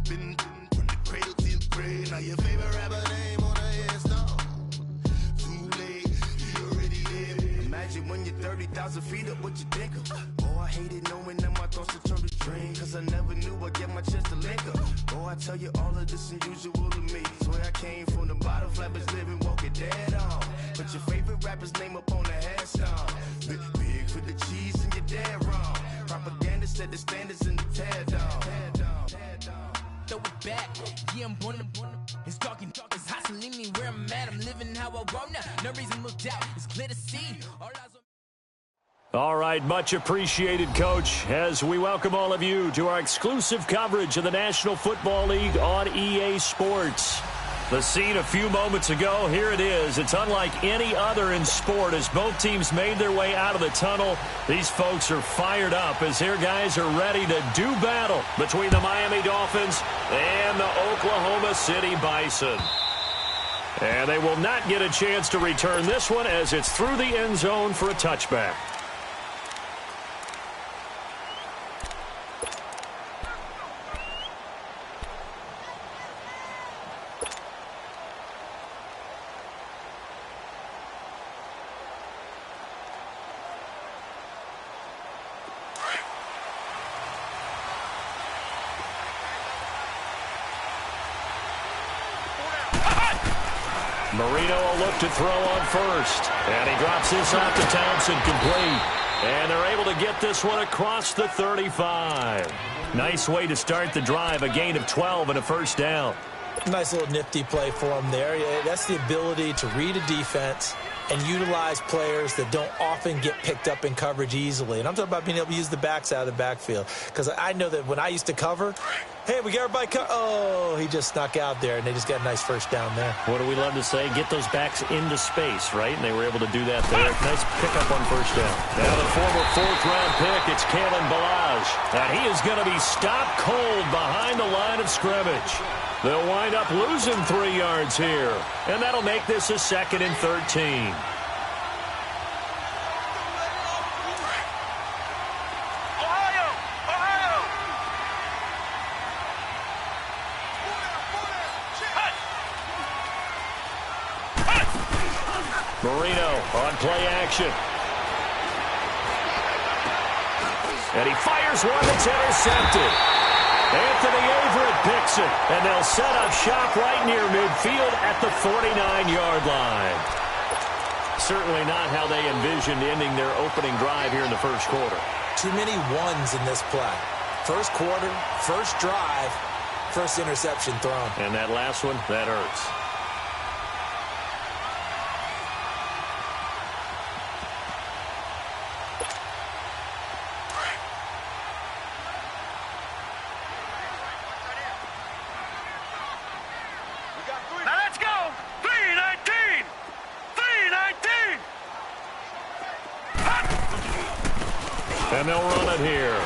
Been from the cradle to the grave. Now your favorite rapper name on a headstone. Too late, you already live. Imagine when you're 30,000 feet up, what you think of? Oh, I hated knowing that my thoughts would turn to dream. Cause I never knew I'd get my chance to link up. Oh, I tell you all of this unusual to me. Swear I came from the bottom, flappers living, walking dead on. Put your favorite rapper's name up on the headstone. Big for the cheese and you're dead wrong. Propaganda said the standards in the tear down. Throw it back, yeah, I'm born to. It's dark, it's hot, so leave me where I'm at. I'm living how I want now. No reason to doubt, it's clear to see. All right, much appreciated, Coach, as we welcome all of you to our exclusive coverage of the National Football League on EA Sports. The scene a few moments ago, here it is. It's unlike any other in sport as both teams made their way out of the tunnel. These folks are fired up as their guys are ready to do battle between the Miami Dolphins and the Oklahoma City Bison. And they will not get a chance to return this one as it's through the end zone for a touchback. Marino will look to throw on first. And he drops this off to Townsend, complete. And they're able to get this one across the 35. Nice way to start the drive, a gain of 12 and a first down. Nice little nifty play for him there. That's the ability to read a defense and utilize players that don't often get picked up in coverage easily. And I'm talking about being able to use the backs out of the backfield. Because I know that when I used to cover, hey, we got everybody oh, he just snuck out there, and they just got a nice first down there. What do we love to say? Get those backs into space, right? And they were able to do that there. Nice pickup on first down. Now the former fourth-round pick, it's Kalen Ballage. And he is going to be stopped cold behind the line of scrimmage. They'll wind up losing 3 yards here. And that'll make this a 2nd and 13. Marino on play action. And he fires one that's intercepted. Anthony Averett picks it, and they'll set up shop right near midfield at the 49-yard line. Certainly not how they envisioned ending their opening drive here in the first quarter. Too many ones in this play. First quarter, first drive, first interception thrown. And that last one, that hurts. And they'll run it here.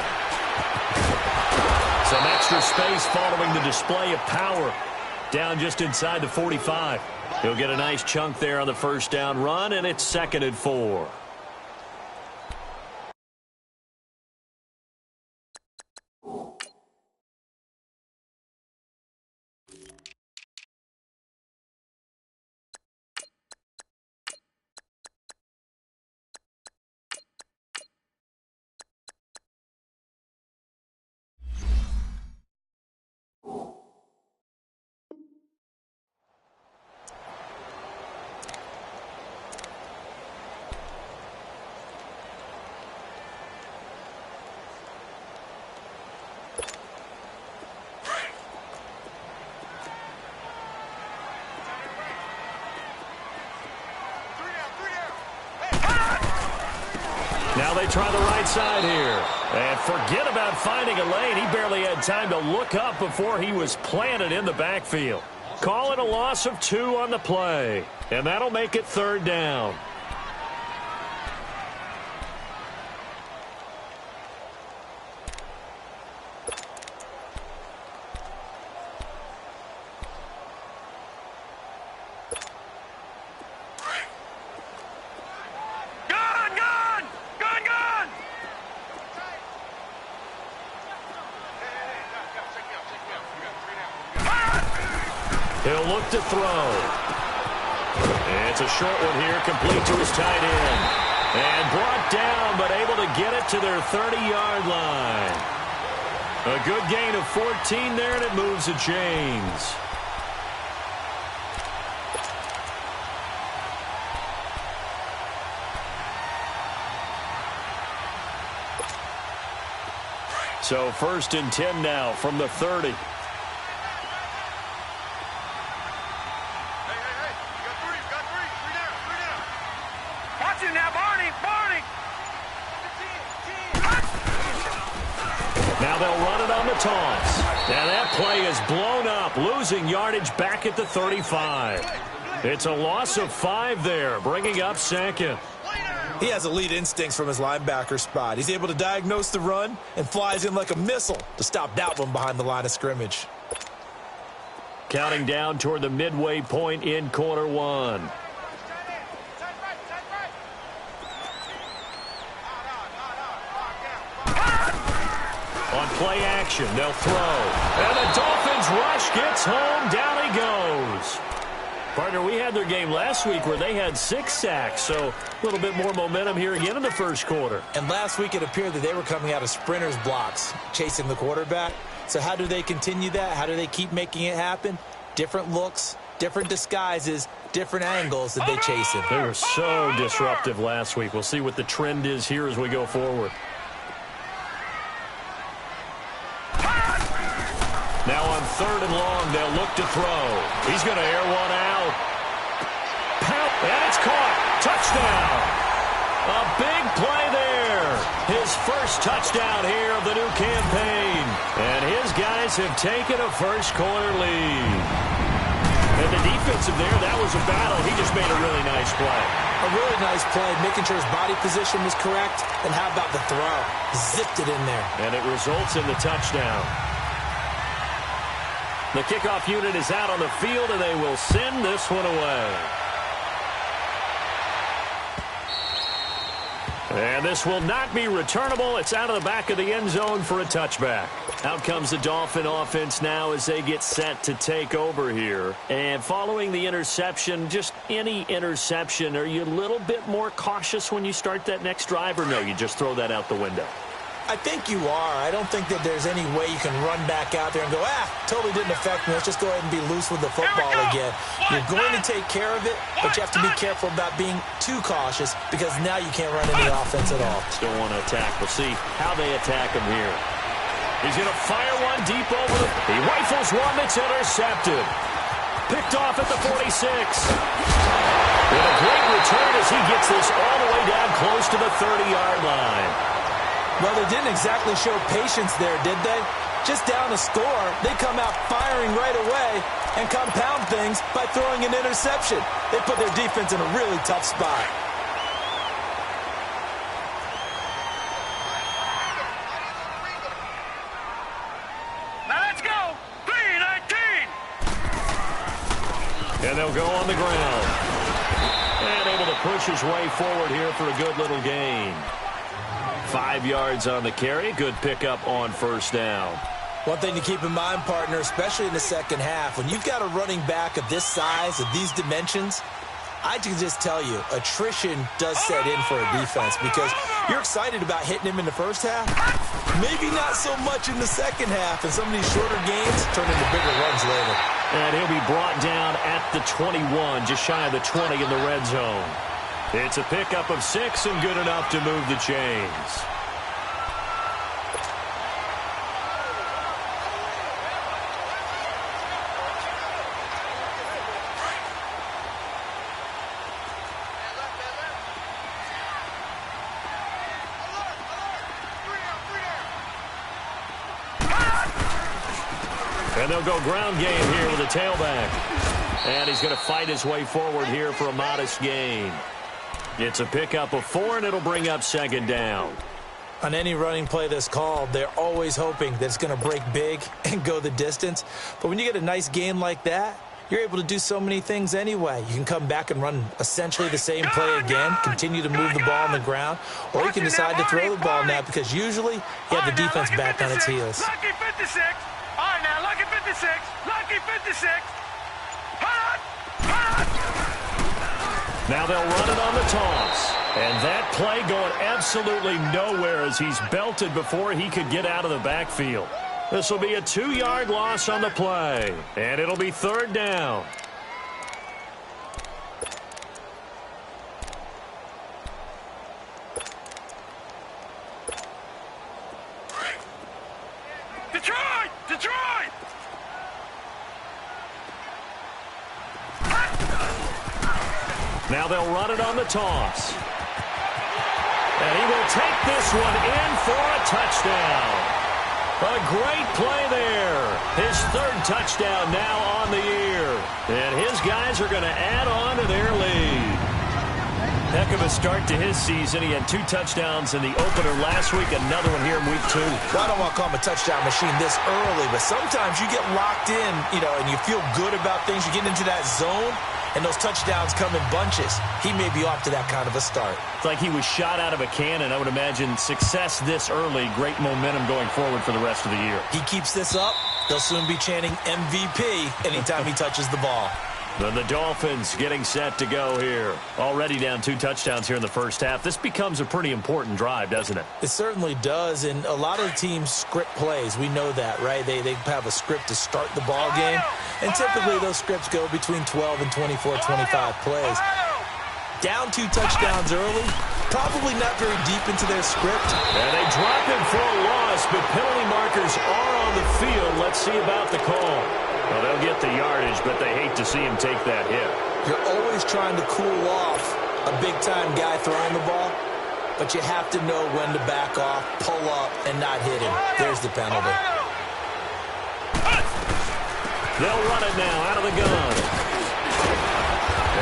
Some extra space following the display of power. Down just inside the 45. He'll get a nice chunk there on the first down run, and it's 2nd and 4. Now they try the right side here. And forget about finding a lane. He barely had time to look up before he was planted in the backfield. Call it a loss of 2 on the play. And that'll make it 3rd down. He'll look to throw. It's a short one here, complete to his tight end. And brought down, but able to get it to their 30-yard line. A good gain of 14 there, and it moves the chains. So 1st and 10 now from the 30. Now they'll run it on the toss. And that play is blown up, losing yardage back at the 35. It's a loss of 5 there, bringing up 2nd. He has elite instincts from his linebacker spot. He's able to diagnose the run and flies in like a missile to stop that one behind the line of scrimmage. Counting down toward the midway point in quarter 1. On play action, they'll throw. And the Dolphins rush gets home. Down he goes. Partner, we had their game last week where they had 6 sacks, so a little bit more momentum here again in the first quarter. And last week it appeared that they were coming out of sprinters blocks, chasing the quarterback. So how do they continue that? How do they keep making it happen? Different looks, different disguises, different angles that they chase it. They were so disruptive last week. We'll see what the trend is here as we go forward. Now on 3rd and long, they'll look to throw. He's going to air one out. And it's caught. Touchdown. A big play there. His first touchdown here of the new campaign. And his guys have taken a first-quarter lead. And the defensive there, that was a battle. He just made a really nice play. A really nice play, making sure his body position was correct. And how about the throw? Zipped it in there. And it results in the touchdown. The kickoff unit is out on the field, and they will send this one away. And this will not be returnable. It's out of the back of the end zone for a touchback. Out comes the Dolphin offense now as they get set to take over here. And following the interception, just any interception, are you a little bit more cautious when you start that next drive, or no, you just throw that out the window? I think you are. I don't think that there's any way you can run back out there and go, totally didn't affect me. Let's just go ahead and be loose with the football again. You're going to take care of it, but you have to be careful about being too cautious because now you can't run any offense at all. Still want to attack. We'll see how they attack him here. He's going to fire one deep over the... He rifles one that's intercepted. Picked off at the 46. With a great return as he gets this all the way down close to the 30-yard line. Well, they didn't exactly show patience there, did they? Just down a score, they come out firing right away and compound things by throwing an interception. They put their defense in a really tough spot. Now let's go! 3-19! And they'll go on the ground. And able to push his way forward here for a good little gain. 5 yards on the carry. Good pickup on first down. One thing to keep in mind, partner, especially in the second half, when you've got a running back of this size, of these dimensions, I can just tell you, attrition does set in for a defense because you're excited about hitting him in the first half. Maybe not so much in the second half, and some of these shorter gains turn into bigger runs later. And he'll be brought down at the 21, just shy of the 20 in the red zone. It's a pickup of 6 and good enough to move the chains. And they'll go ground game here with a tailback. And he's going to fight his way forward here for a modest gain. It's a pickup of 4, and it'll bring up second down. On any running play that's called, they're always hoping that it's going to break big and go the distance. But when you get a nice gain like that, you're able to do so many things anyway. You can come back and run essentially the same play again, continue to move the ball on the ground, or you can decide to throw the ball now because usually you have the defense back on its heels. Lucky 56. All right, now, lucky 56. Lucky 56. Now they'll run it on the toss. And that play going absolutely nowhere as he's belted before he could get out of the backfield. This will be a 2-yard loss on the play. And it'll be 3rd down. Detroit! Detroit! Now they'll run it on the toss. And he will take this one in for a touchdown. A great play there. His 3rd touchdown now on the year. And his guys are going to add on to their lead. Heck of a start to his season. He had 2 touchdowns in the opener last week, another one here in week 2. Well, I don't want to call him a touchdown machine this early, but sometimes you get locked in, and you feel good about things. You get into that zone, and those touchdowns come in bunches. He may be off to that kind of a start. It's like he was shot out of a cannon. I would imagine success this early, great momentum going forward for the rest of the year. He keeps this up, they'll soon be chanting MVP anytime he touches the ball. Then the Dolphins getting set to go here. Already down 2 touchdowns here in the first half. This becomes a pretty important drive, doesn't it? It certainly does, and a lot of teams script plays. We know that, right? They have a script to start the ball game, and typically those scripts go between 12 and 24, 25 plays. Down 2 touchdowns early, probably not very deep into their script. And they drop him for a loss, but penalty markers are on the field. Let's see about the call. Well, they'll get the yardage, but they hate to see him take that hit. You're always trying to cool off a big-time guy throwing the ball, but you have to know when to back off, pull up, and not hit him. There's the penalty. They'll run it now out of the gun.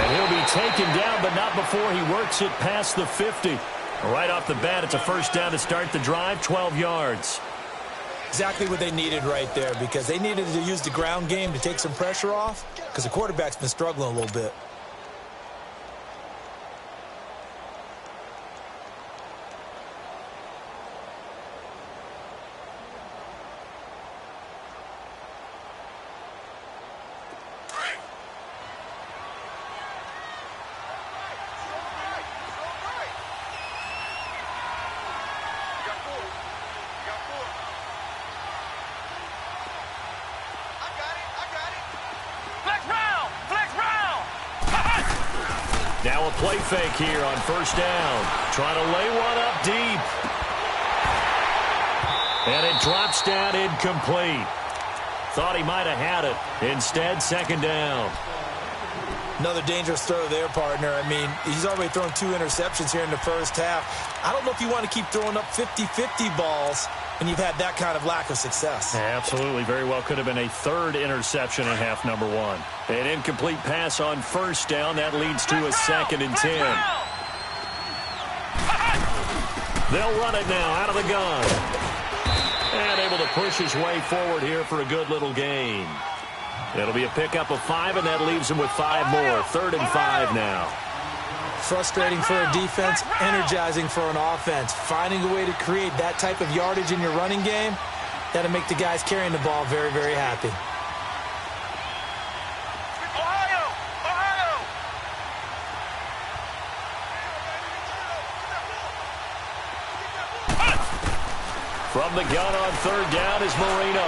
And he'll be taken down, but not before he works it past the 50. Right off the bat, it's a 1st down to start the drive, 12 yards. Exactly what they needed right there, because they needed to use the ground game to take some pressure off, because the quarterback's been struggling a little bit. Now a play fake here on 1st down. Trying to lay one up deep. And it drops down incomplete. Thought he might have had it. Instead, 2nd down. Another dangerous throw there, partner. I mean, he's already thrown 2 interceptions here in the first half. I don't know if you want to keep throwing up 50-50 balls when you've had that kind of lack of success. Absolutely. Very well could have been a 3rd interception in half number 1. An incomplete pass on 1st down. That leads to a 2nd and 10. They'll run it now out of the gun. And able to push his way forward here for a good little gain. It'll be a pickup of 5, and that leaves him with 5 more. 3rd and 5 now. Frustrating for a defense, energizing for an offense. Finding a way to create that type of yardage in your running game, that'll make the guys carrying the ball very, very happy. From the gun on 3rd down is Marino.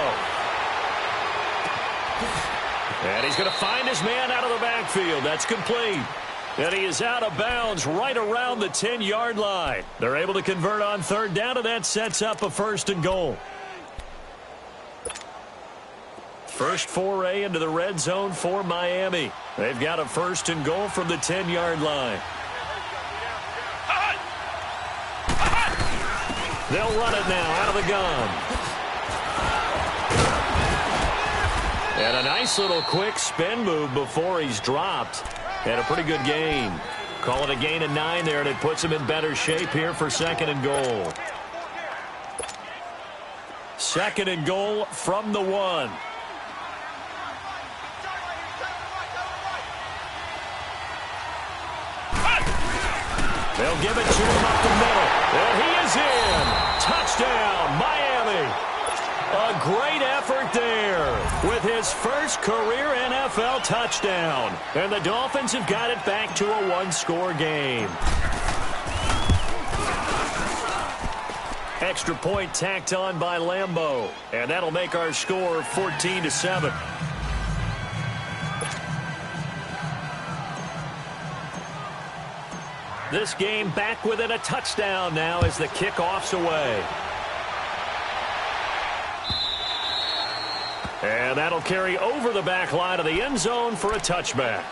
And he's going to find his man out of the backfield. That's complete. And he is out of bounds right around the 10-yard line. They're able to convert on 3rd down, and that sets up a 1st and goal. First foray into the red zone for Miami. They've got a 1st and goal from the 10-yard line. They'll run it now out of the gun. And a nice little quick spin move before he's dropped. And a pretty good gain. Call it a gain of 9 there, and it puts him in better shape here for 2nd and goal. 2nd and goal from the 1. They'll give it to him up the middle. And he is in. Touchdown, Miami. A great effort right there with his first career NFL touchdown. And the Dolphins have got it back to a one-score game. Extra point tacked on by Lambeau. And that'll make our score 14-7. This game back within a touchdown now as the kickoff's away. And that'll carry over the back line of the end zone for a touchback.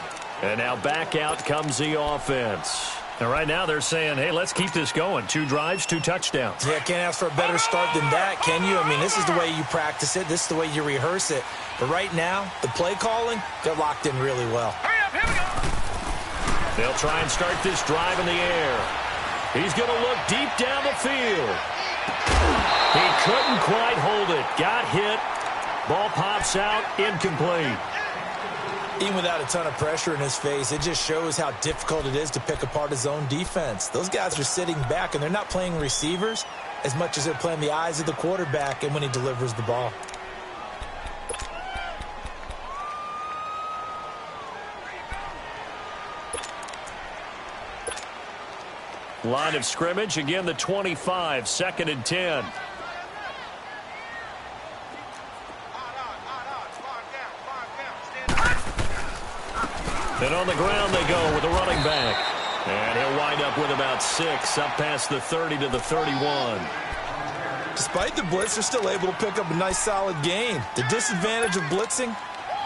And now back out comes the offense. And right now they're saying, hey, let's keep this going. 2 drives, 2 touchdowns. Yeah, can't ask for a better start than that, can you? I mean, this is the way you practice it. This is the way you rehearse it. But right now, the play calling, they're locked in really well. Hurry up, here we go. They'll try and start this drive in the air. He's going to look deep down the field. He couldn't quite hold it. Got hit. Ball pops out, incomplete. Even without a ton of pressure in his face, it just shows how difficult it is to pick apart his own defense. Those guys are sitting back, and they're not playing receivers as much as they're playing the eyes of the quarterback and when he delivers the ball. Line of scrimmage, again the 25, 2nd and 10. And on the ground they go with the running back. And he'll wind up with about 6, up past the 30 to the 31. Despite the blitz, they're still able to pick up a nice, solid gain. The disadvantage of blitzing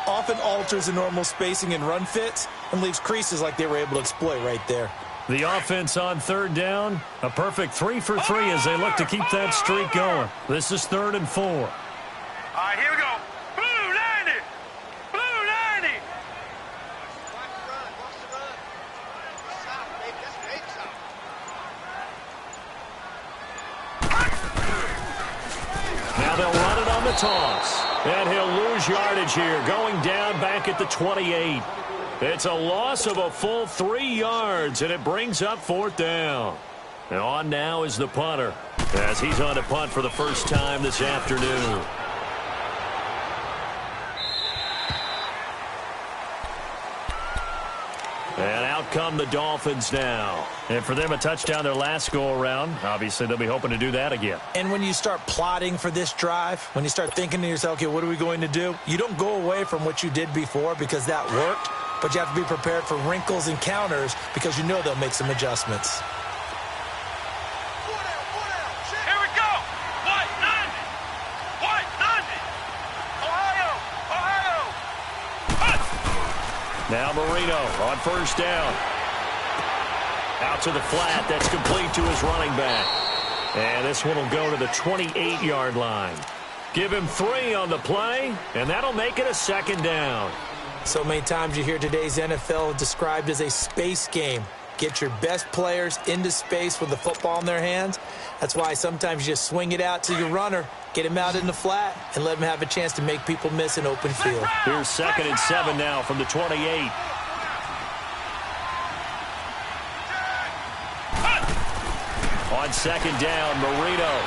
often alters the normal spacing and run fits and leaves creases like they were able to exploit right there. The offense on 3rd down, a perfect 3 for 3 as they look to keep that streak going. This is 3rd and 4. All right, here we go. Blue 90. Blue 90. Now they'll run it on the toss. And he'll lose yardage here, going down back at the 28. It's a loss of a full 3 yards, and it brings up 4th down. And on now is the punter, as he's on to punt for the first time this afternoon. And out come the Dolphins now. And for them, a touchdown their last go-around. Obviously, they'll be hoping to do that again. And when you start plotting for this drive, when you start thinking to yourself, okay, what are we going to do? You don't go away from what you did before because that worked, but you have to be prepared for wrinkles and counters because you know they'll make some adjustments. Here we go. White 90. White 90. Ohio. Ohio. Hunt. Now Marino on 1st down. Out to the flat. That's complete to his running back. And this one will go to the 28-yard line. Give him 3 on the play, and that'll make it a 2nd down. So many times you hear today's NFL described as a space game. Get your best players into space with the football in their hands. That's why sometimes you just swing it out to your runner, get him out in the flat, and let him have a chance to make people miss an open field. Here's 2nd and 7 now from the 28. On 2nd down, Marino.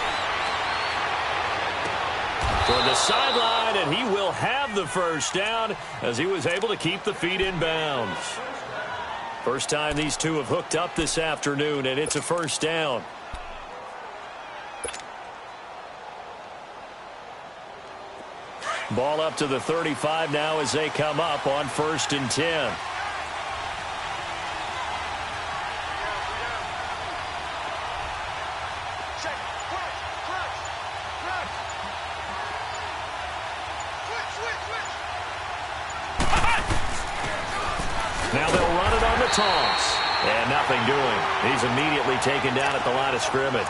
Toward the sideline, and he will have the 1st down as he was able to keep the feet in bounds. First time these two have hooked up this afternoon, and it's a 1st down. Ball up to the 35 now as they come up on 1st and 10. Now they'll run it on the toss. And nothing doing. He's immediately taken down at the line of scrimmage.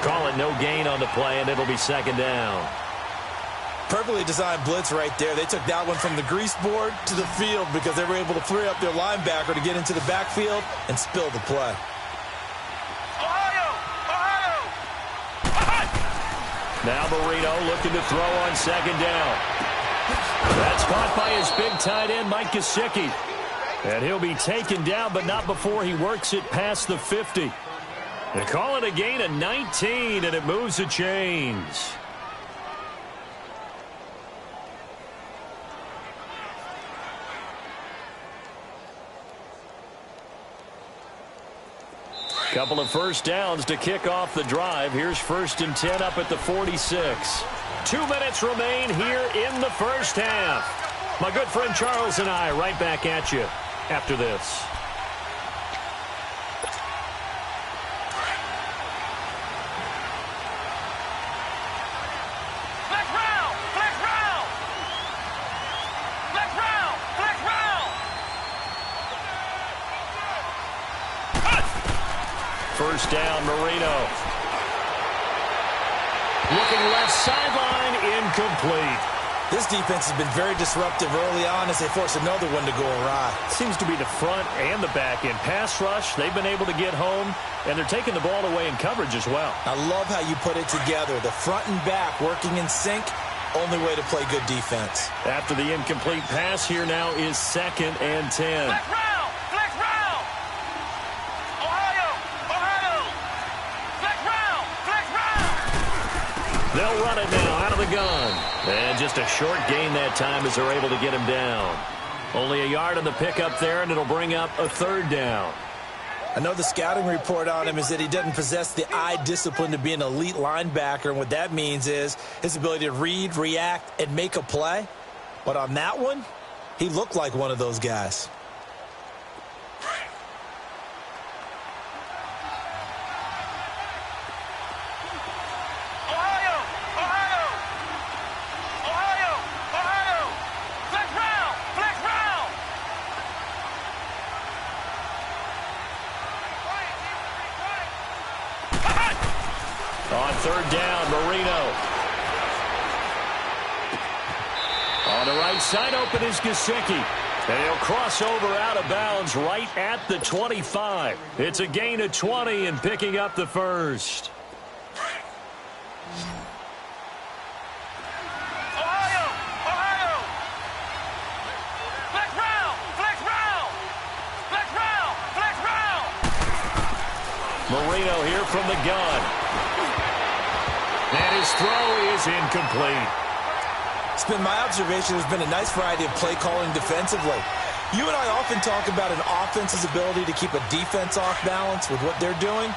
Call it no gain on the play, and it'll be 2nd down. Perfectly designed blitz right there. They took that one from the grease board to the field because they were able to free up their linebacker to get into the backfield and spill the play. Ohio. Ohio. Now Marino looking to throw on 2nd down. That's caught by his big tight end, Mike Gesicki. And he'll be taken down, but not before he works it past the 50. They call it a gain of 19, and it moves the chains. Couple of first downs to kick off the drive. Here's 1st and 10 up at the 46. 2 minutes remain here in the first half. My good friend Charles and I right back at you after this. First down, Marino. Looking left sideline, incomplete. This defense has been very disruptive early on as they force another one to go awry. Seems to be the front and the back end. Pass rush, they've been able to get home, and they're taking the ball away in coverage as well. I love how you put it together. The front and back working in sync, only way to play good defense. After the incomplete pass, here now is 2nd and 10. They'll run it now out of the gun. And just a short gain that time as they're able to get him down. Only a yard on the pickup there, and it'll bring up a 3rd down. I know the scouting report on him is that he doesn't possess the eye discipline to be an elite linebacker, and what that means is his ability to read, react, and make a play. But on that one, he looked like one of those guys. On 3rd down, Marino. On the right side, open is Gesicki. And he'll cross over out of bounds right at the 25. It's a gain of 20 and picking up the first. Marino here from the gun. And his throw is incomplete. It's been my observation there's been a nice variety of play calling defensively. You and I often talk about an offense's ability to keep a defense off balance with what they're doing.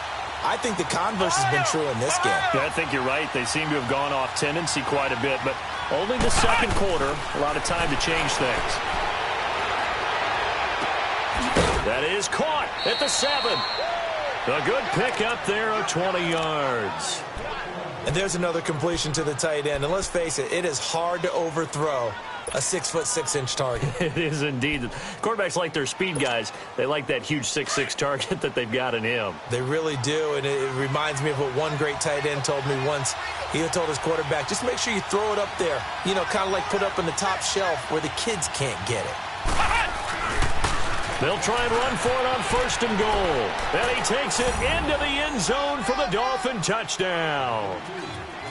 I think the converse has been true in this game. Yeah, I think you're right. They seem to have gone off tendency quite a bit, but only the 2nd quarter. A lot of time to change things. That is caught at the 7. A good pickup there of 20 yards. And there's another completion to the tight end. And let's face it, it is hard to overthrow a 6'6" target. It is indeed. Quarterbacks like their speed guys. They like that huge 6'6" target that they've got in him. They really do, and it reminds me of what one great tight end told me once. He told his quarterback, just make sure you throw it up there. You know, kind of like put up on the top shelf where the kids can't get it. They'll try and run for it on 1st and goal. And he takes it into the end zone for the Dolphin touchdown.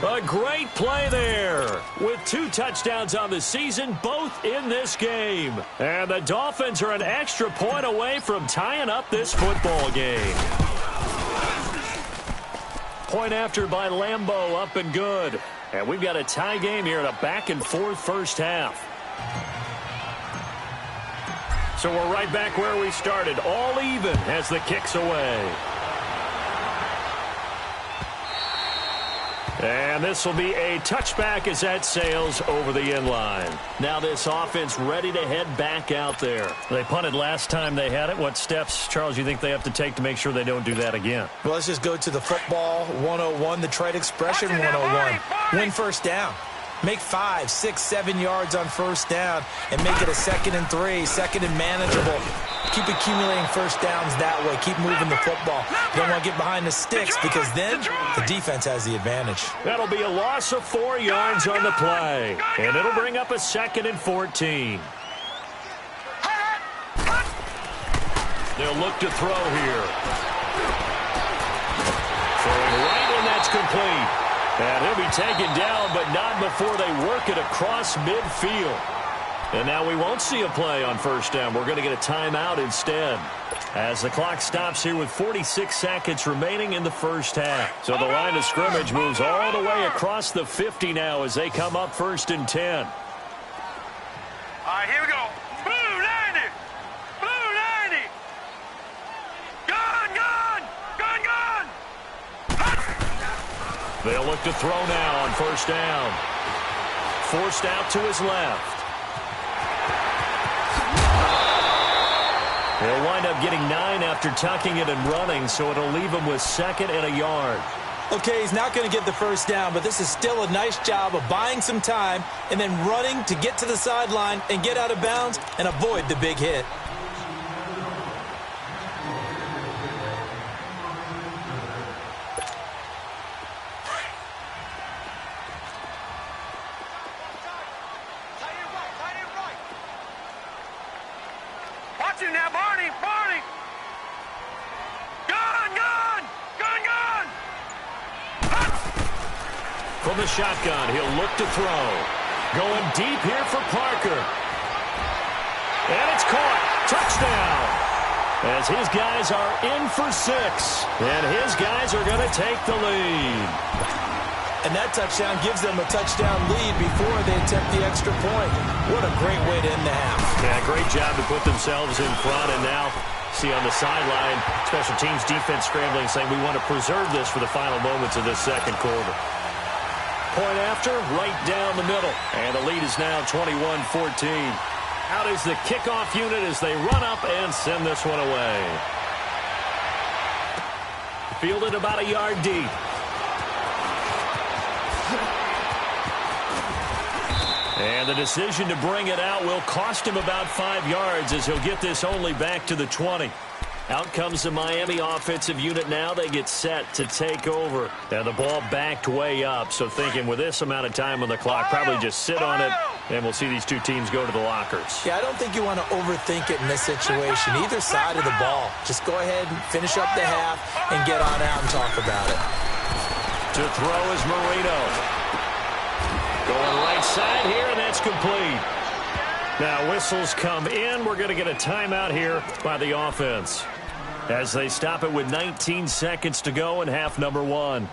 A great play there with 2 touchdowns on the season, both in this game. And the Dolphins are an extra point away from tying up this football game. Point after by Lambeau, up and good. And we've got a tie game here in a back-and-forth first half. So we're right back where we started, all even as the kick's away. And this will be a touchback as that sails over the end line. Now this offense ready to head back out there. They punted last time they had it. What steps, Charles, you think they have to take to make sure they don't do that again? Well, let's just go to the football 101, the trade expression 101. Win first down. Make 5, 6, 7 yards on first down and make it a 2nd and 3, 2nd and manageable. Keep accumulating first downs that way. Keep moving the football. You don't want to get behind the sticks because then the defense has the advantage. That'll be a loss of 4 yards on the play. And it'll bring up a 2nd and 14. They'll look to throw here. Throwing right, and that's complete. And he'll be taken down, but not before they work it across midfield. And now we won't see a play on first down. We're going to get a timeout instead, as the clock stops here with 46 seconds remaining in the first half. So the line of scrimmage moves all the way across the 50 now as they come up 1st and 10. All right, here we go. Blue 90. Blue 90. Gun, gun. Gun, They'll look to throw now on first down. Forced out to his left. He'll wind up getting 9 after tucking it and running, so it'll leave him with 2nd and a yard. Okay, he's not going to get the first down, but this is still a nice job of buying some time and then running to get to the sideline and get out of bounds and avoid the big hit. Watch him now, Barney! Barney! Gun! Gun! Gun! Gun! From the shotgun, he'll look to throw. Going deep here for Parker. And it's caught. Touchdown. As his guys are in for 6. And his guys are going to take the lead. And that touchdown gives them a touchdown lead before they attempt the extra point. What a great way to end the half. Yeah, great job to put themselves in front. And now, see on the sideline, special teams defense scrambling, saying we want to preserve this for the final moments of this second quarter. Point after, right down the middle. And the lead is now 21-14. Out is the kickoff unit as they run up and send this one away. Fielded about a yard deep. And the decision to bring it out will cost him about 5 yards as he'll get this only back to the 20. Out comes the Miami offensive unit now. They get set to take over. And the ball backed way up. So thinking with this amount of time on the clock, probably just sit on it, and we'll see these two teams go to the lockers. Yeah, I don't think you want to overthink it in this situation. Either side of the ball. Just go ahead and finish up the half and get on out and talk about it. To throw is Marino. Going right side here, and that's complete. Now whistles come in. We're going to get a timeout here by the offense as they stop it with 19 seconds to go in half number 1.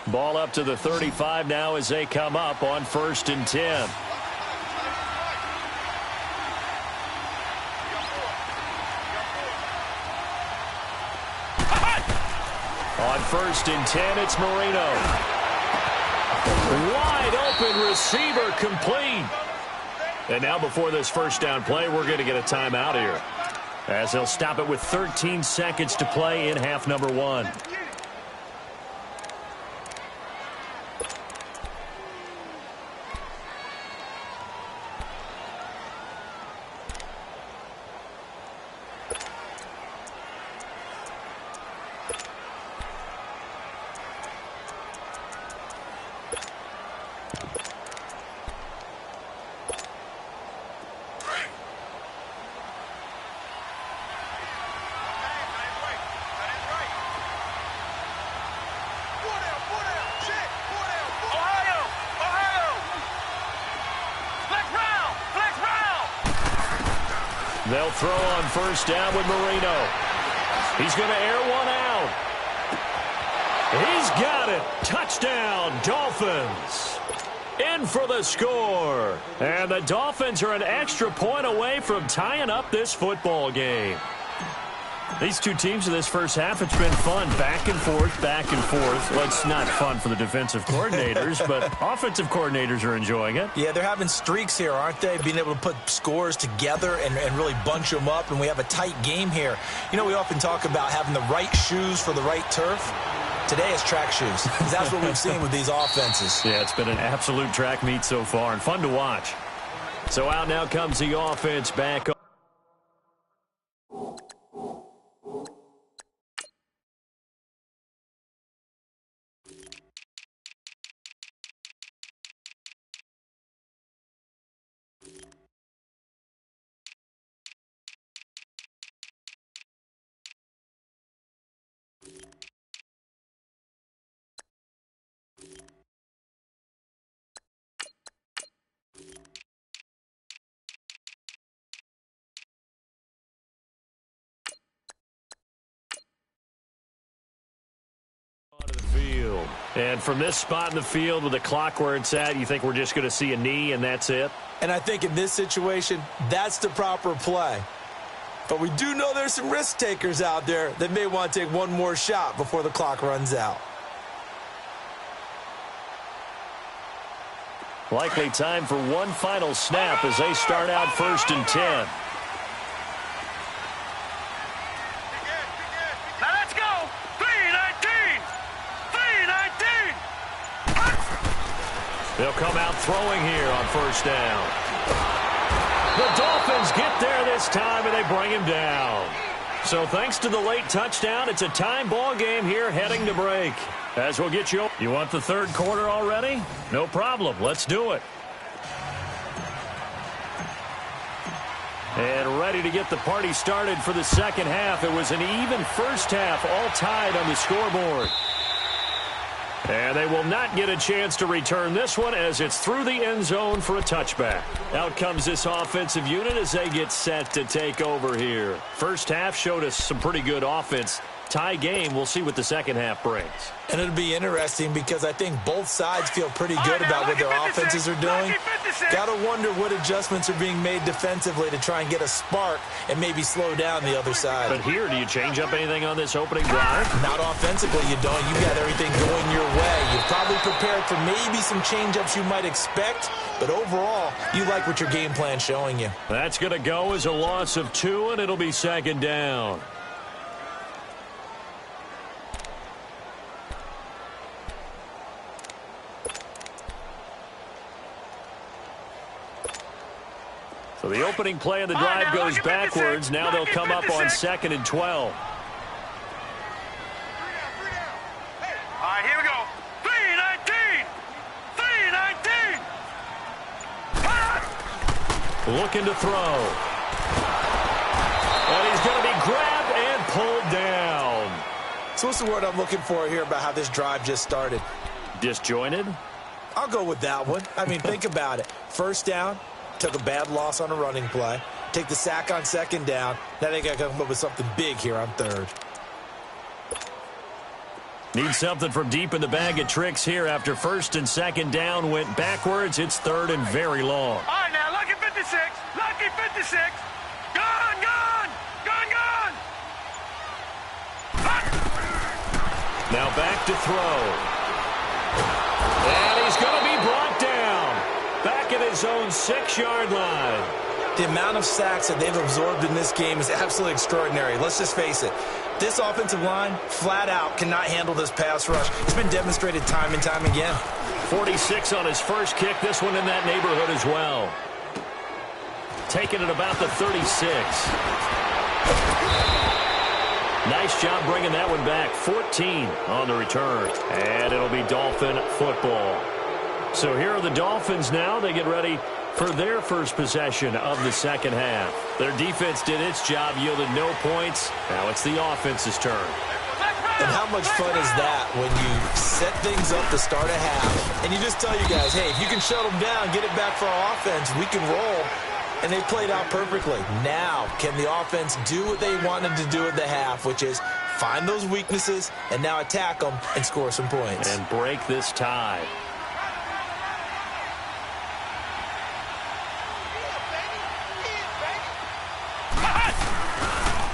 Ball up to the 35 now as they come up on 1st and 10. On 1st and 10, it's Marino. Wide open receiver complete. And now before this first down play, we're going to get a timeout here, as they'll stop it with 13 seconds to play in half number 1. They'll throw on first down with Marino. He's going to air one out. He's got it. Touchdown, Dolphins. In for the score. And the Dolphins are an extra point away from tying up this football game. These two teams in this first half, it's been fun. Back and forth, back and forth. Well, it's not fun for the defensive coordinators, but offensive coordinators are enjoying it. Yeah, they're having streaks here, aren't they? Being able to put scores together and really bunch them up, and we have a tight game here. You know, we often talk about having the right shoes for the right turf. Today it's track shoes. That's what we've seen with these offenses. Yeah, it's been an absolute track meet so far and fun to watch. So out now comes the offense back on. And from this spot in the field with the clock where it's at, you think we're just going to see a knee and that's it? And I think in this situation, that's the proper play. But we do know there's some risk takers out there that may want to take one more shot before the clock runs out. Likely time for one final snap as they start out 1st and 10. Now let's go. 3-19. 3-19. They'll come out throwing here on 1st down. The Dolphins get there this time, and they bring him down. So thanks to the late touchdown, it's a time ball game here heading to break. As we'll get you. You want the 3rd quarter already? No problem. Let's do it. And ready to get the party started for the 2nd half. It was an even 1st half, all tied on the scoreboard. And they will not get a chance to return this one as it's through the end zone for a touchback. Out comes this offensive unit as they get set to take over here. 1st half showed us some pretty good offense. Tie game. We'll see what the 2nd half brings. And it'll be interesting because I think both sides feel pretty good about what their offenses are doing. Got to wonder what adjustments are being made defensively to try and get a spark and maybe slow down the other side. But here, do you change up anything on this opening drive? Not offensively, you don't. You got everything going your way. You've probably prepared for maybe some change-ups you might expect, but overall, you like what your game plan's showing you. That's going to go as a loss of 2, and it'll be 2nd down. So the opening play of the drive goes backwards. Now they'll come up on 2nd and 12. All right, here we go. 3-19. 3-19. Looking to throw. And he's going to be grabbed and pulled down. So what's the word I'm looking for here about how this drive just started? Disjointed? I'll go with that one. I mean, think about it. 1st down. Took a bad loss on a running play. Take the sack on 2nd down. Now they got to come up with something big here on 3rd. Need something from deep in the bag of tricks here after 1st and 2nd down went backwards. It's 3rd and very long. All right, now, lucky 56. Lucky 56. Gone, gone. Gone, gone. Now back to throw. And he's going to be brought down. Back at his own 6-yard line. The amount of sacks that they've absorbed in this game is absolutely extraordinary. Let's just face it. This offensive line, flat out, cannot handle this pass rush. It's been demonstrated time and time again. 46 on his first kick. This one in that neighborhood as well. Taking it about the 36. Nice job bringing that one back. 14 on the return. And it'll be Dolphin football. So here are the Dolphins now. They get ready for their first possession of the 2nd half. Their defense did its job, yielded no points. Now it's the offense's turn. And how much fun is that when you set things up to start a half and you just tell you guys, hey, if you can shut them down, get it back for our offense, we can roll. And they played out perfectly. Now, can the offense do what they wanted to do at the half, which is find those weaknesses and now attack them and score some points. And break this tie.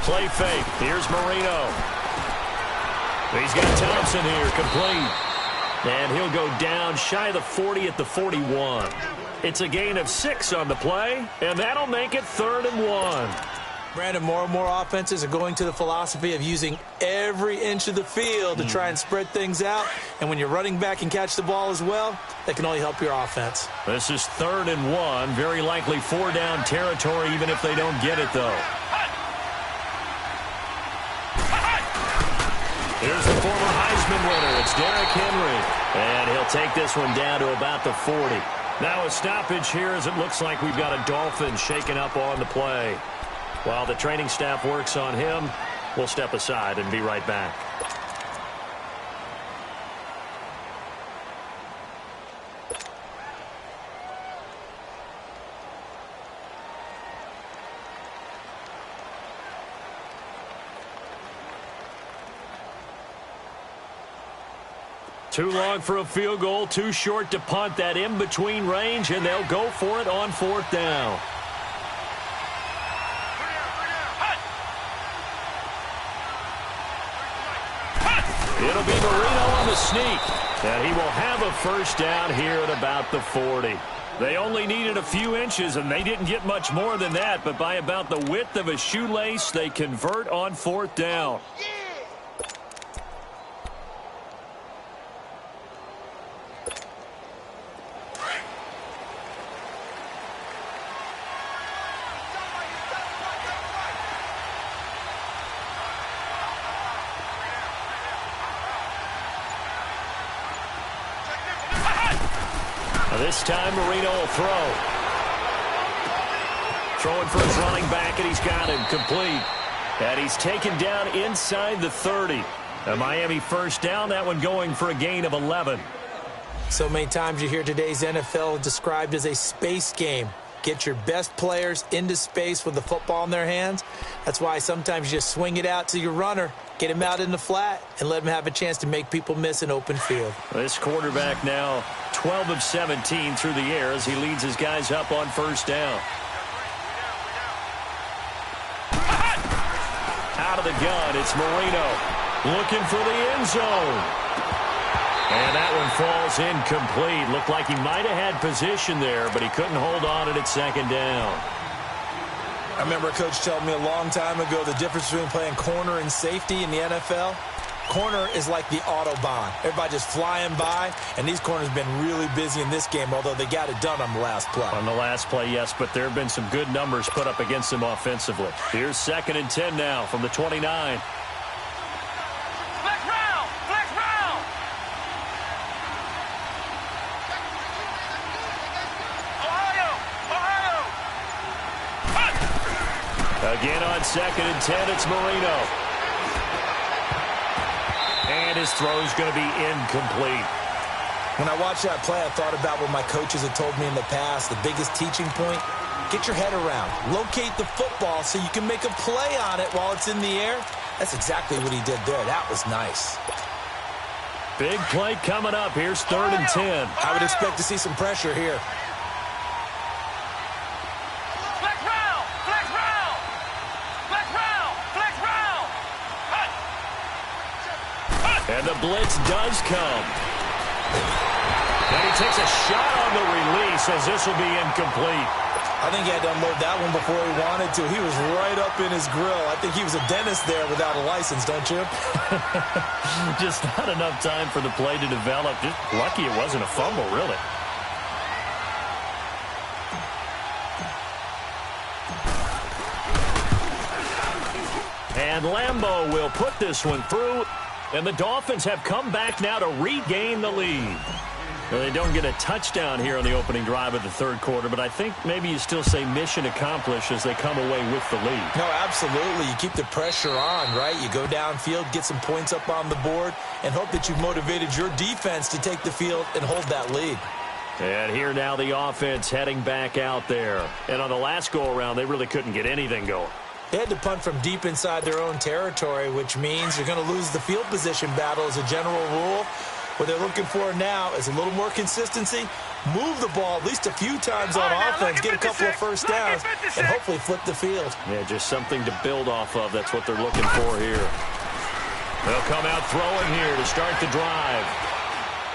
Play fake. Here's Marino. He's got Thompson here, complete. And he'll go down shy of the 40 at the 41. It's a gain of 6 on the play, and that'll make it 3rd and 1. Brandon, more and more offenses are going to the philosophy of using every inch of the field to try and spread things out. And when you're running back and catch the ball as well, that can only help your offense. This is 3rd and 1. Very likely 4-down territory, even if they don't get it, though. Here's the former Heisman winner. It's Derrick Henry. And he'll take this one down to about the 40. Now a stoppage here as it looks like we've got a Dolphin shaken up on the play. While the training staff works on him, we'll step aside and be right back. Too long for a field goal, too short to punt. That in-between range, and they'll go for it on 4th down. be Marino on the sneak. And he will have a first down here at about the 40. They only needed a few inches, and they didn't get much more than that. But by about the width of a shoelace, they convert on 4th down. This time, Marino will throw. Throwing for his running back, and he's got him complete. And he's taken down inside the 30. A Miami first down, that one going for a gain of 11. So many times you hear today's NFL described as a space game. Get your best players into space with the football in their hands. That's why sometimes you just swing it out to your runner, get him out in the flat, and let him have a chance to make people miss an open field. This quarterback now 12 of 17 through the air as he leads his guys up on first down. Out of the gun, it's Marino looking for the end zone. And that one falls incomplete. Looked like he might have had position there, but he couldn't hold on at second down. I remember a coach telling me a long time ago the difference between playing corner and safety in the NFL. Corner is like the Autobahn. Everybody just flying by, and these corners have been really busy in this game, although they got it done on the last play. On the last play, yes, but there have been some good numbers put up against them offensively. Here's 2nd and 10 now from the 29. Again on 2nd and 10, it's Marino. And his throw's going to be incomplete. When I watched that play, I thought about what my coaches had told me in the past. The biggest teaching point, get your head around. Locate the football so you can make a play on it while it's in the air. That's exactly what he did there. That was nice. Big play coming up. Here's 3rd and 10. I would expect to see some pressure here. And the blitz does come. And he takes a shot on the release as this will be incomplete. I think he had to unload that one before he wanted to. He was right up in his grill. I think he was a dentist there without a license, don't you? Just not enough time for the play to develop. Just lucky it wasn't a fumble, really. And Lambeau will put this one through. And the Dolphins have come back now to regain the lead. Well, they don't get a touchdown here on the opening drive of the 3rd quarter, but I think maybe you still say mission accomplished as they come away with the lead. No, absolutely. You keep the pressure on, right? You go downfield, get some points up on the board, and hope that you've motivated your defense to take the field and hold that lead. And here now the offense heading back out there. And on the last go-around, they really couldn't get anything going. They had to punt from deep inside their own territory, which means you're going to lose the field position battle as a general rule. What they're looking for now is a little more consistency, move the ball at least a few times on offense, get a couple of first downs, and hopefully flip the field. Yeah, just something to build off of. That's what they're looking for here. They'll come out throwing here to start the drive.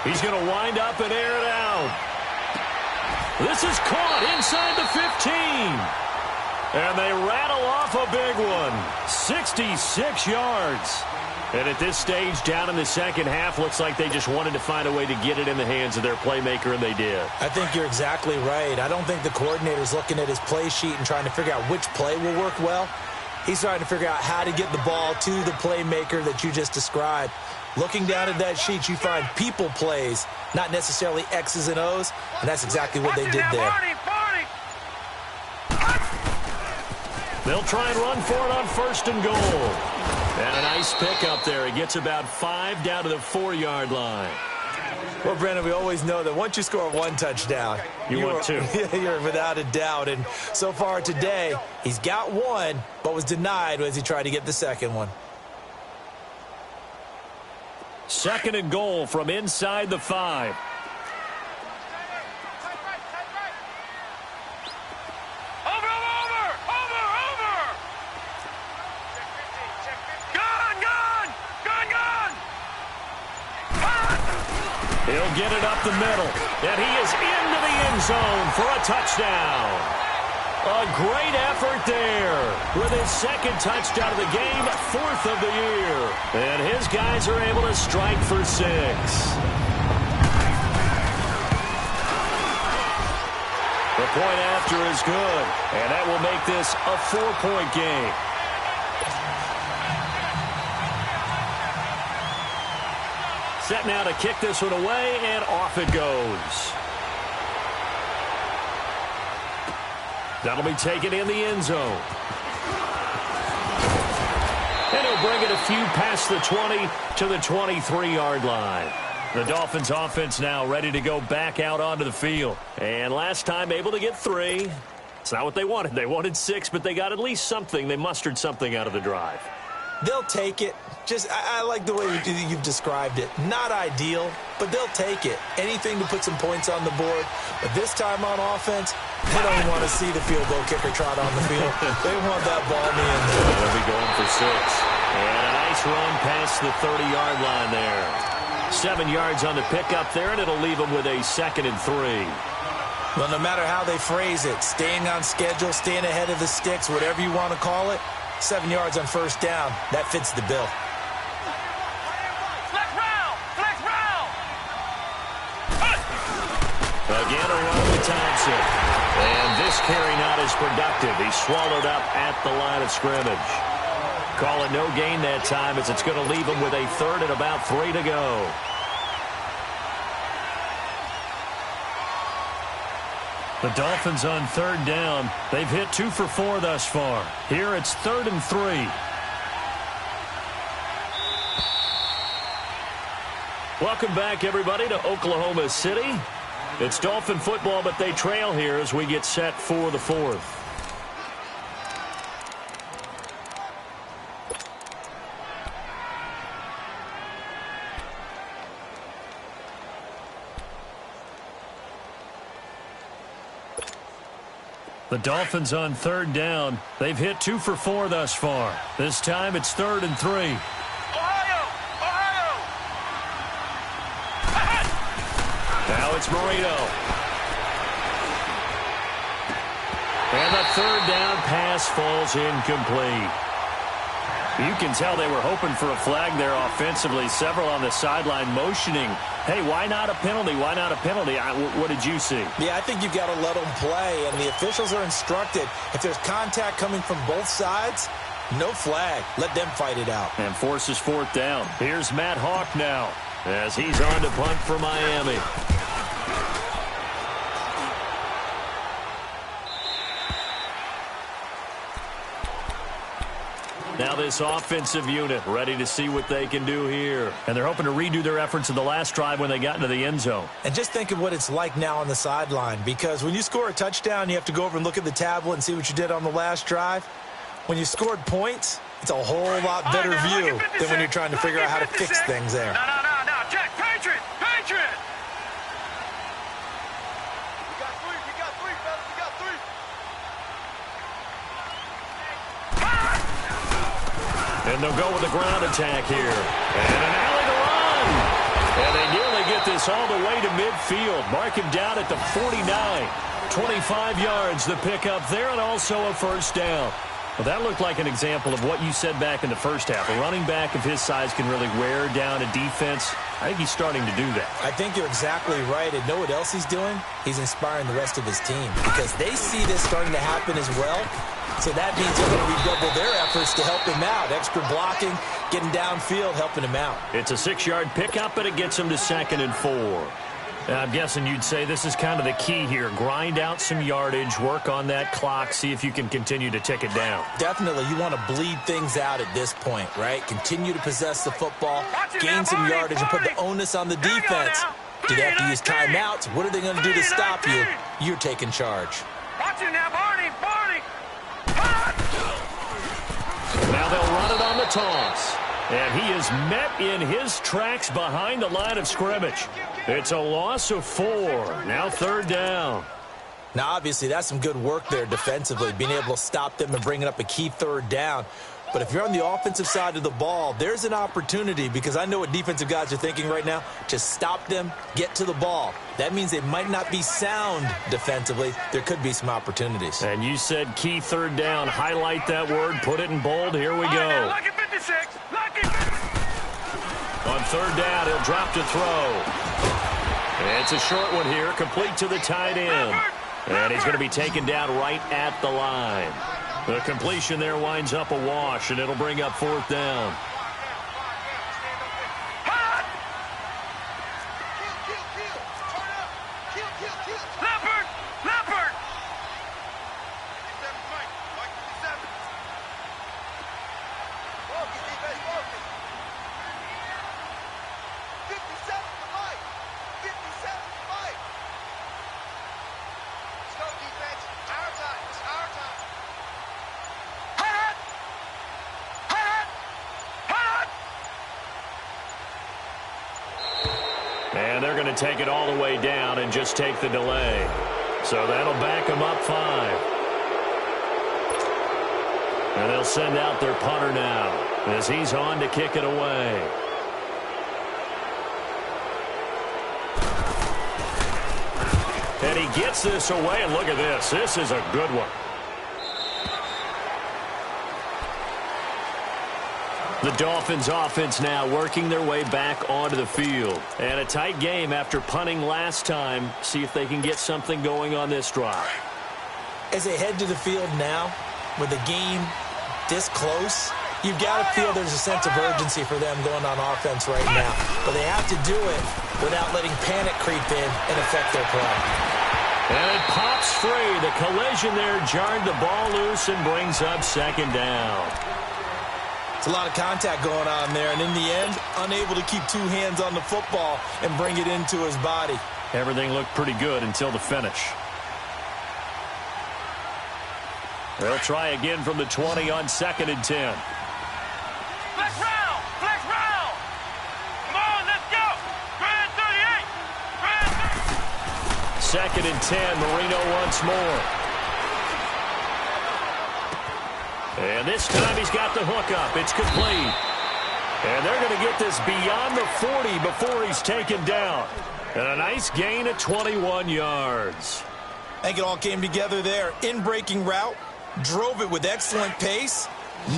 He's going to wind up and air it out. This is caught inside the 15. And they rattle off a big one. 66 yards. And at this stage, down in the second half, looks like they just wanted to find a way to get it in the hands of their playmaker, and they did. I think you're exactly right. I don't think the coordinator's looking at his play sheet and trying to figure out which play will work well. He's trying to figure out how to get the ball to the playmaker that you just described. Looking down at that sheet, you find people plays, not necessarily X's and O's, and that's exactly what they did there. They'll try and run for it on 1st and goal. And a nice pick up there. He gets about 5 down to the 4-yard line. Well, Brandon, we always know that once you score one touchdown, you want two. You're without a doubt. And so far today, he's got one, but was denied as he tried to get the second one. 2nd and goal from inside the 5. get it up the middle. And he is into the end zone for a touchdown. A great effort there with his second touchdown of the game, fourth of the year. And his guys are able to strike for 6. The point after is good, and that will make this a 4-point game. Set now to kick this one away, and off it goes. That'll be taken in the end zone. And he'll bring it a few past the 20 to the 23-yard line. The Dolphins offense now ready to go back out onto the field. And last time able to get 3. It's not what they wanted. They wanted 6, but they got at least something. They mustered something out of the drive. They'll take it. I like the way you've described it. Not ideal, but they'll take it. Anything to put some points on the board. But this time on offense, they don't want to see the field goal kicker trot on the field. They want that ball in the end zone. They'll be going for 6. And a nice run past the 30-yard line there. 7 yards on the pickup there, and it'll leave them with a 2nd and 3. Well, no matter how they phrase it, staying on schedule, staying ahead of the sticks, whatever you want to call it, 7 yards on first down, that fits the bill. Flex round! Flex round! Again, a run with Thompson. And this carry not as productive. He's swallowed up at the line of scrimmage. Call it no gain that time as it's going to leave him with a 3rd and about 3 to go. The Dolphins on 3rd down. They've hit 2 for 4 thus far. Here it's 3rd and 3. Welcome back, everybody, to Oklahoma City. It's Dolphin football, but they trail here as we get set for the 4th. The Dolphins on 3rd down. They've hit 2 for 4 thus far. This time it's 3rd and 3. Ohio! Ohio! Now it's Marino. And the 3rd down pass falls incomplete. You can tell they were hoping for a flag there offensively. Several on the sideline motioning, hey, why not a penalty? Why not a penalty? What did you see? Yeah, I think you've got to let them play, and the officials are instructed. If there's contact coming from both sides, no flag. Let them fight it out. And forces 4th down. Here's Matt Hawk now as he's on to punt for Miami. Now this offensive unit ready to see what they can do here. And they're hoping to redo their efforts in the last drive when they got into the end zone. And just think of what it's like now on the sideline, because when you score a touchdown, you have to go over and look at the tablet and see what you did on the last drive. When you scored points, it's a whole lot better view than when you're trying to figure out how to fix things there. No. Check. Patriot! Patriot! We got 3, fellas. We got 3. And they'll go with the ground attack here. And an alley to run. And they nearly get this all the way to midfield. Mark him down at the 49. 25 yards, the pickup there, and also a 1st down. Well, that looked like an example of what you said back in the first half. A running back of his size can really wear down a defense. I think he's starting to do that. I think you're exactly right. And know what else he's doing? He's inspiring the rest of his team because they see this starting to happen as well. So that means they're going to redouble their efforts to help him out. Extra blocking, getting downfield, helping him out. It's a 6-yard pickup, and it gets him to 2nd and 4. I'm guessing you'd say this is kind of the key here. Grind out some yardage, work on that clock, see if you can continue to tick it down. Definitely. You want to bleed things out at this point, right? Continue to possess the football, gain some yardage, and put the onus on the defense. Do they have to use timeouts? What are they going to do to stop you? You're taking charge. Watch it now, Barney! Now they'll run it on the toss. And he is met in his tracks behind the line of scrimmage. It's a loss of 4. Now 3rd down. Now, obviously, that's some good work there defensively, being able to stop them and bringing up a key 3rd down. But if you're on the offensive side of the ball, there's an opportunity, because I know what defensive guys are thinking right now. Just stop them, get to the ball. That means they might not be sound defensively. There could be some opportunities. And you said key third down. Highlight that word, put it in bold. Here we go. Lucky 56. Lucky 56. On third down, he'll drop to throw. It's a short one here, complete to the tight end. And he's going to be taken down right at the line. The completion there winds up a wash, and it'll bring up fourth down. Leopard! And they're going to take it all the way down and just take the delay. So that'll back them up 5. And they'll send out their punter now as he's on to kick it away. And he gets this away, and look at this. This is a good one. The Dolphins offense now working their way back onto the field. And a tight game after punting last time. See if they can get something going on this drive. As they head to the field now, with the game this close, you've got to feel there's a sense of urgency for them going on offense right now. But they have to do it without letting panic creep in and affect their play. And it pops free. The collision there jarred the ball loose and brings up second down. It's a lot of contact going on there, and in the end, unable to keep two hands on the football and bring it into his body. Everything looked pretty good until the finish. They'll try again from the 20 on 2nd and 10. Flex round! Flex round! Come on, let's go! Grand 38! Grand 2nd and 10, Marino once more. And this time he's got the hook up. It's complete. And they're going to get this beyond the 40 before he's taken down. And a nice gain of 21 yards. I think it all came together there. In-breaking route, drove it with excellent pace.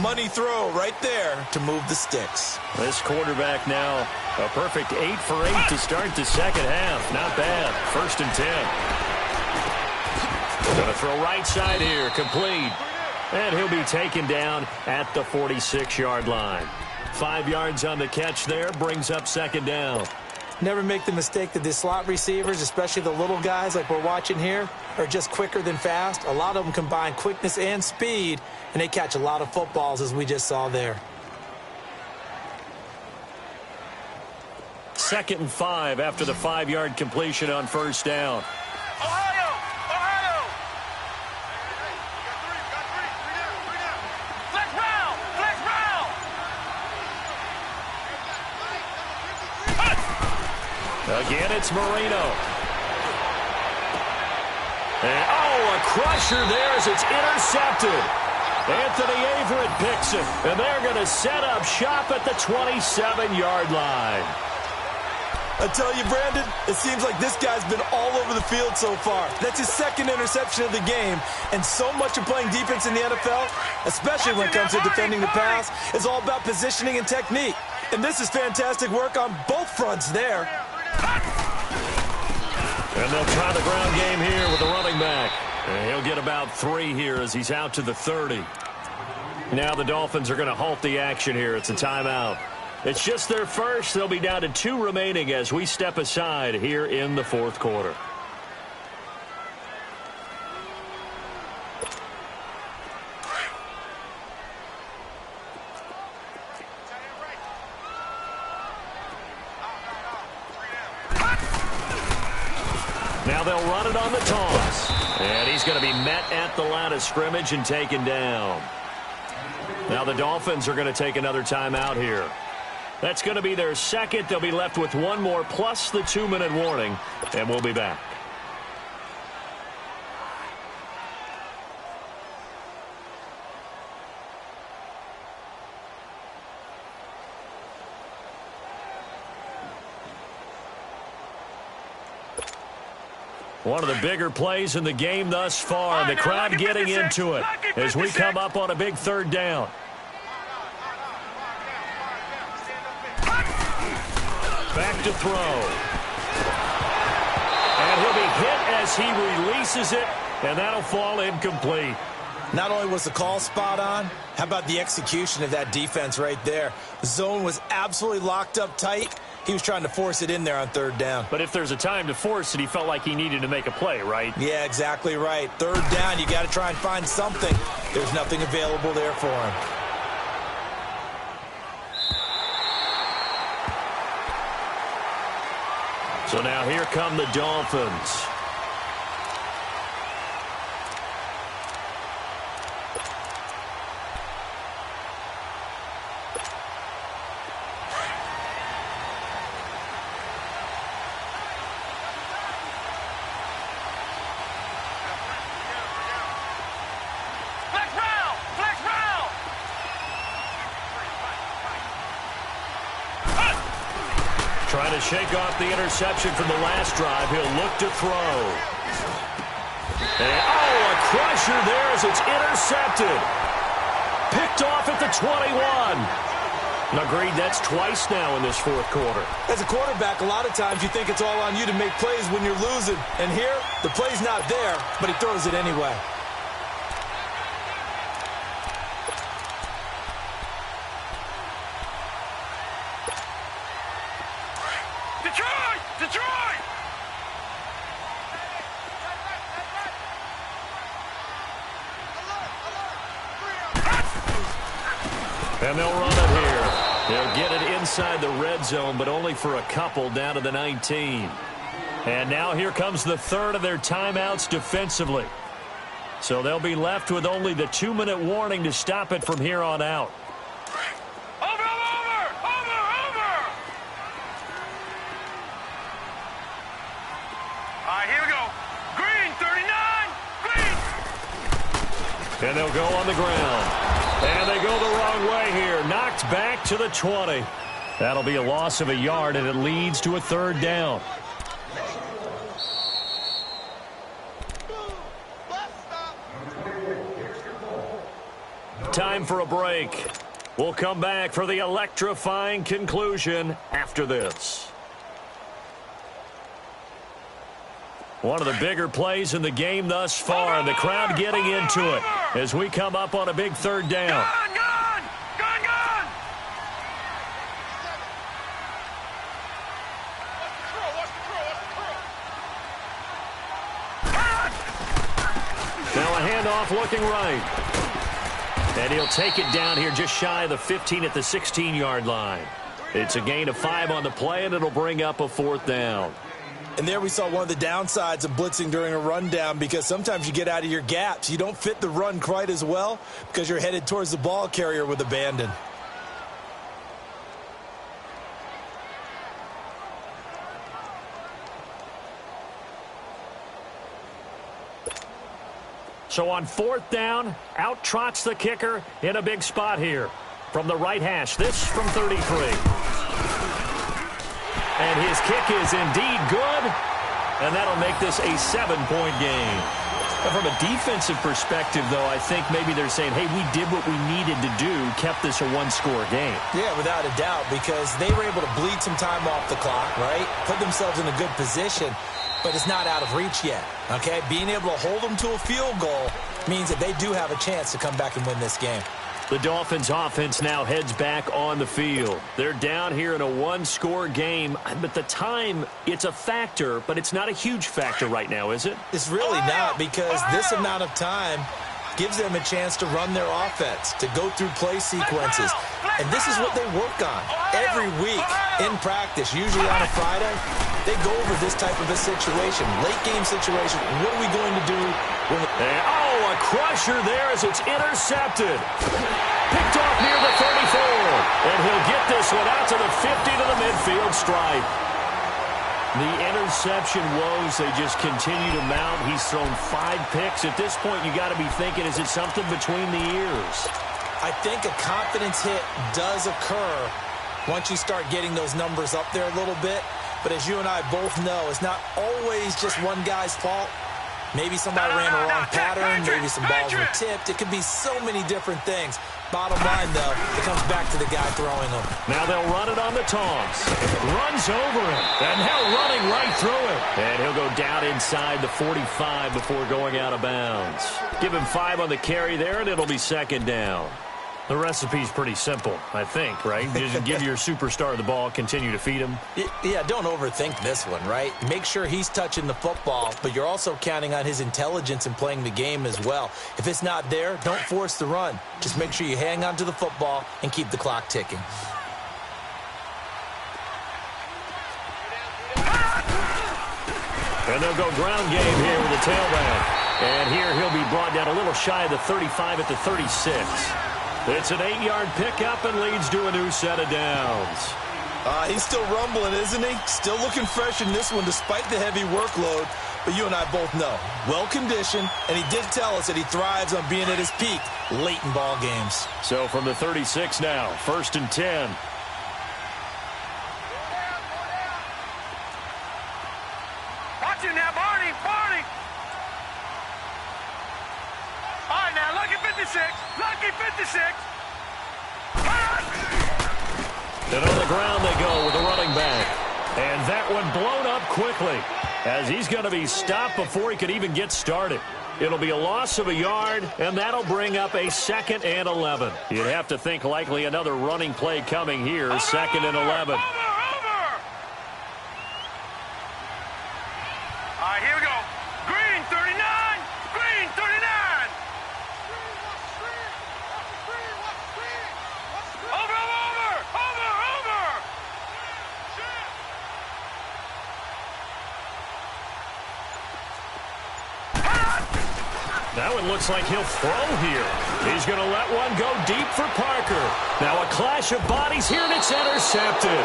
Money throw right there to move the sticks. This quarterback now, a perfect 8 for 8 to start the second half. Not bad. 1st and 10. Going to throw right side here. Complete. And he'll be taken down at the 46-yard line. 5 yards on the catch there, brings up second down. Never make the mistake that the slot receivers, especially the little guys like we're watching here, are just quicker than fast. A lot of them combine quickness and speed, and they catch a lot of footballs, as we just saw there. 2nd and 5 after the 5-yard completion on 1st down. Ohio! Ohio! Flex round! Flex round! Again, it's Marino. And, a crusher there as it's intercepted. Anthony Averett picks it, and they're going to set up shop at the 27-yard line. I tell you, Brandon, it seems like this guy's been all over the field so far. That's his 2nd interception of the game, and so much of playing defense in the NFL, especially when it comes to defending the pass, is all about positioning and technique. And this is fantastic work on both fronts there. And they'll try the ground game here with the running back. And he'll get about 3 here as he's out to the 30. Now the Dolphins are going to halt the action here. It's a timeout. It's just their first. They'll be down to 2 remaining as we step aside here in the 4th quarter. Now they'll run it on the toss. And he's going to be met at the line of scrimmage and taken down. Now the Dolphins are going to take another timeout here. That's going to be their 2nd. They'll be left with 1 more plus the 2-minute warning. And we'll be back. One of the bigger plays in the game thus far, and the crowd getting into it as we come up on a big third down. Back to throw. And he'll be hit as he releases it, and that'll fall incomplete. Not only was the call spot on, how about the execution of that defense right there? The zone was absolutely locked up tight. He was trying to force it in there on third down. But if there's a time to force it, he felt like he needed to make a play, right? Yeah, exactly right. Third down, you got to try and find something. There's nothing available there for him. So now here come the Dolphins. Trying to shake off the interception from the last drive. He'll look to throw. And, a crusher there as it's intercepted. Picked off at the 21. Agreed, that's twice now in this fourth quarter. As a quarterback, a lot of times you think it's all on you to make plays when you're losing. And here, the play's not there, but he throws it anyway. Detroit! And they'll run it here. They'll get it inside the red zone, but only for a couple down to the 19. And now here comes the third of their timeouts defensively. So they'll be left with only the 2-minute warning to stop it from here on out. And they'll go on the ground. And they go the wrong way here. Knocked back to the 20. That'll be a loss of a yard, and it leads to a third down. Time for a break. We'll come back for the electrifying conclusion after this. One of the bigger plays in the game thus far, and the crowd getting into it as we come up on a big third down. Gun! Now a handoff looking right. And he'll take it down here just shy of the 15 at the 16-yard line. It's a gain of 5 on the play, and it'll bring up a fourth down. And there we saw one of the downsides of blitzing during a rundown, because sometimes you get out of your gaps. You don't fit the run quite as well because you're headed towards the ball carrier with abandon. So on fourth down, out trots the kicker in a big spot here. From the right hash, this from 33. And his kick is indeed good, and that'll make this a 7-point game. But from a defensive perspective, though, I think maybe they're saying, hey, we did what we needed to do, kept this a one-score game. Yeah, without a doubt, because they were able to bleed some time off the clock, right? Put themselves in a good position, but it's not out of reach yet, okay? Being able to hold them to a field goal means that they do have a chance to come back and win this game. The Dolphins offense now heads back on the field. They're down here in a one-score game, but the time, it's a factor, but it's not a huge factor right now, is it? It's really not, because this amount of time gives them a chance to run their offense, to go through play sequences. And this is what they work on every week in practice, usually on a Friday. They go over this type of a situation, late-game situation. What are we going to do? A crusher there as it's intercepted. Picked off near the 34. And he'll get this one out to the 50 to the midfield stripe. The interception woes, they just continue to mount. He's thrown 5 picks. At this point, you got to be thinking, is it something between the ears? I think a confidence hit does occur once you start getting those numbers up there a little bit. But as you and I both know, it's not always just one guy's fault. Maybe somebody ran a wrong pattern, maybe some balls were tipped. It could be so many different things. Bottom line, though, it comes back to the guy throwing them. Now they'll run it on the toss. Runs over it, and now running right through it. And he'll go down inside the 45 before going out of bounds. Give him 5 on the carry there, and it'll be second down. The recipe's pretty simple, I think, right? Just give your superstar the ball, continue to feed him. Yeah, don't overthink this one, right? Make sure he's touching the football, but you're also counting on his intelligence in playing the game as well. If it's not there, don't force the run. Just make sure you hang on to the football and keep the clock ticking. And they'll go ground game here with the tailback. And here he'll be brought down a little shy of the 35 at the 36. It's an 8-yard pickup and leads to a new set of downs. He's still rumbling, isn't he? Still looking fresh in this one despite the heavy workload. But you and I both know, well-conditioned, and he did tell us that he thrives on being at his peak late in ball games. So from the 36 now, 1st and 10. Watch it now, Barney, Barney. All right, now, lucky 56, lucky 56. And on the ground they go with the running back. And that one blown up quickly as he's going to be stopped before he could even get started. It'll be a loss of a yard, and that'll bring up a 2nd and 11. You'd have to think likely another running play coming here, 2nd and 11. Over. All right, here we go. Green 39, green 39. Now it looks like he'll throw here. He's going to let one go deep for Parker. Now a clash of bodies here, and it's intercepted.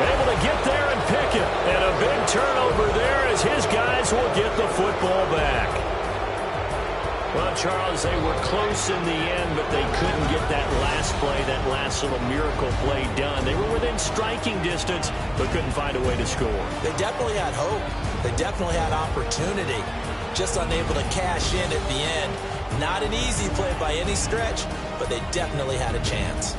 Able to get there and pick it. And a big turnover there as his guys will get the football back. Well, Charles, they were close in the end, but they couldn't get that last play, that last little miracle play done. They were within striking distance, but couldn't find a way to score. They definitely had hope. They definitely had opportunity. Just unable to cash in at the end. Not an easy play by any stretch, but they definitely had a chance.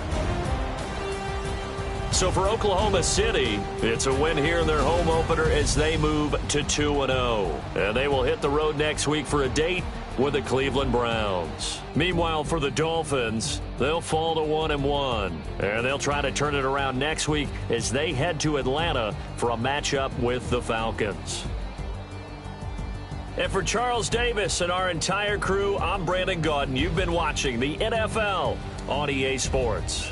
So for Oklahoma City, it's a win here in their home opener as they move to 2-0. And they will hit the road next week for a date with the Cleveland Browns. Meanwhile, for the Dolphins, they'll fall to 1-1. And they'll try to turn it around next week as they head to Atlanta for a matchup with the Falcons. And for Charles Davis and our entire crew, I'm Brandon Gaudin. You've been watching the NFL on EA Sports.